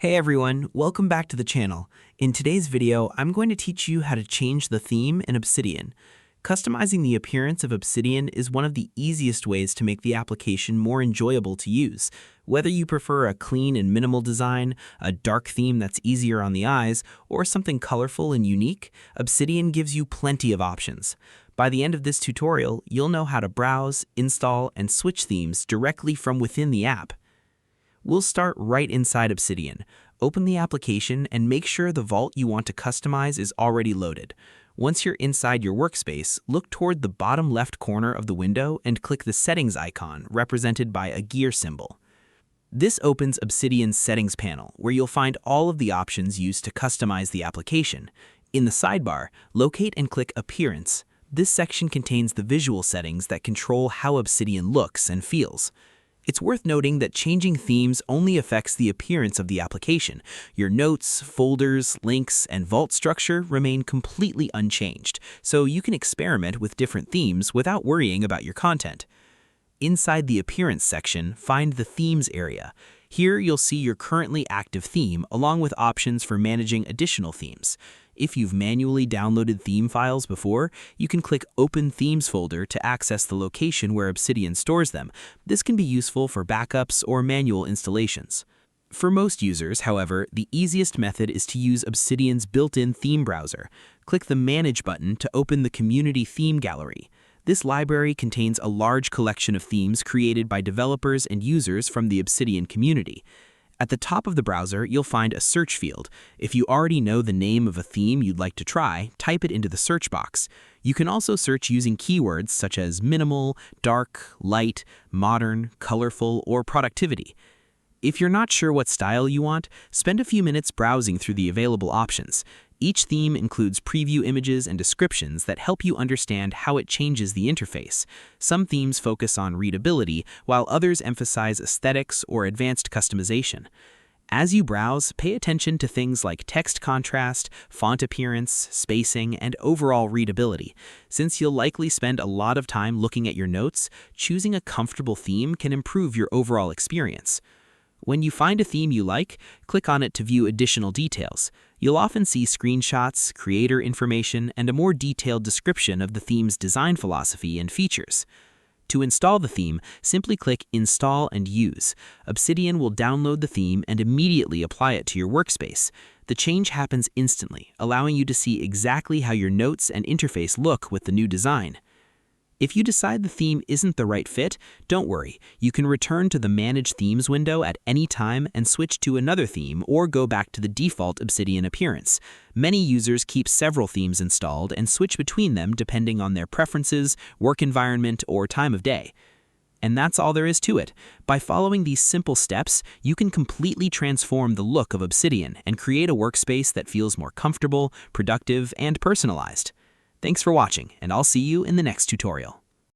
Hey everyone, welcome back to the channel. In today's video, I'm going to teach you how to change the theme in Obsidian. Customizing the appearance of Obsidian is one of the easiest ways to make the application more enjoyable to use. Whether you prefer a clean and minimal design, a dark theme that's easier on the eyes, or something colorful and unique, Obsidian gives you plenty of options. By the end of this tutorial, you'll know how to browse, install, and switch themes directly from within the app. We'll start right inside Obsidian. Open the application and make sure the vault you want to customize is already loaded. Once you're inside your workspace, look toward the bottom left corner of the window and click the settings icon represented by a gear symbol. This opens Obsidian's settings panel, where you'll find all of the options used to customize the application. In the sidebar, locate and click Appearance. This section contains the visual settings that control how Obsidian looks and feels. It's worth noting that changing themes only affects the appearance of the application. Your notes, folders, links, and vault structure remain completely unchanged, so you can experiment with different themes without worrying about your content. Inside the Appearance section, find the Themes area. Here you'll see your currently active theme along with options for managing additional themes. If you've manually downloaded theme files before, you can click Open Themes folder to access the location where Obsidian stores them. This can be useful for backups or manual installations. For most users, however, the easiest method is to use Obsidian's built-in theme browser. Click the Manage button to open the Community Theme Gallery. This library contains a large collection of themes created by developers and users from the Obsidian community. At the top of the browser, you'll find a search field. If you already know the name of a theme you'd like to try, type it into the search box. You can also search using keywords such as minimal, dark, light, modern, colorful, or productivity. If you're not sure what style you want, spend a few minutes browsing through the available options. Each theme includes preview images and descriptions that help you understand how it changes the interface. Some themes focus on readability, while others emphasize aesthetics or advanced customization. As you browse, pay attention to things like text contrast, font appearance, spacing, and overall readability. Since you'll likely spend a lot of time looking at your notes, choosing a comfortable theme can improve your overall experience. When you find a theme you like, click on it to view additional details. You'll often see screenshots, creator information, and a more detailed description of the theme's design philosophy and features. To install the theme, simply click Install and Use. Obsidian will download the theme and immediately apply it to your workspace. The change happens instantly, allowing you to see exactly how your notes and interface look with the new design. If you decide the theme isn't the right fit, don't worry. You can return to the Manage Themes window at any time and switch to another theme or go back to the default Obsidian appearance. Many users keep several themes installed and switch between them depending on their preferences, work environment, or time of day. And that's all there is to it. By following these simple steps, you can completely transform the look of Obsidian and create a workspace that feels more comfortable, productive, and personalized. Thanks for watching, and I'll see you in the next tutorial.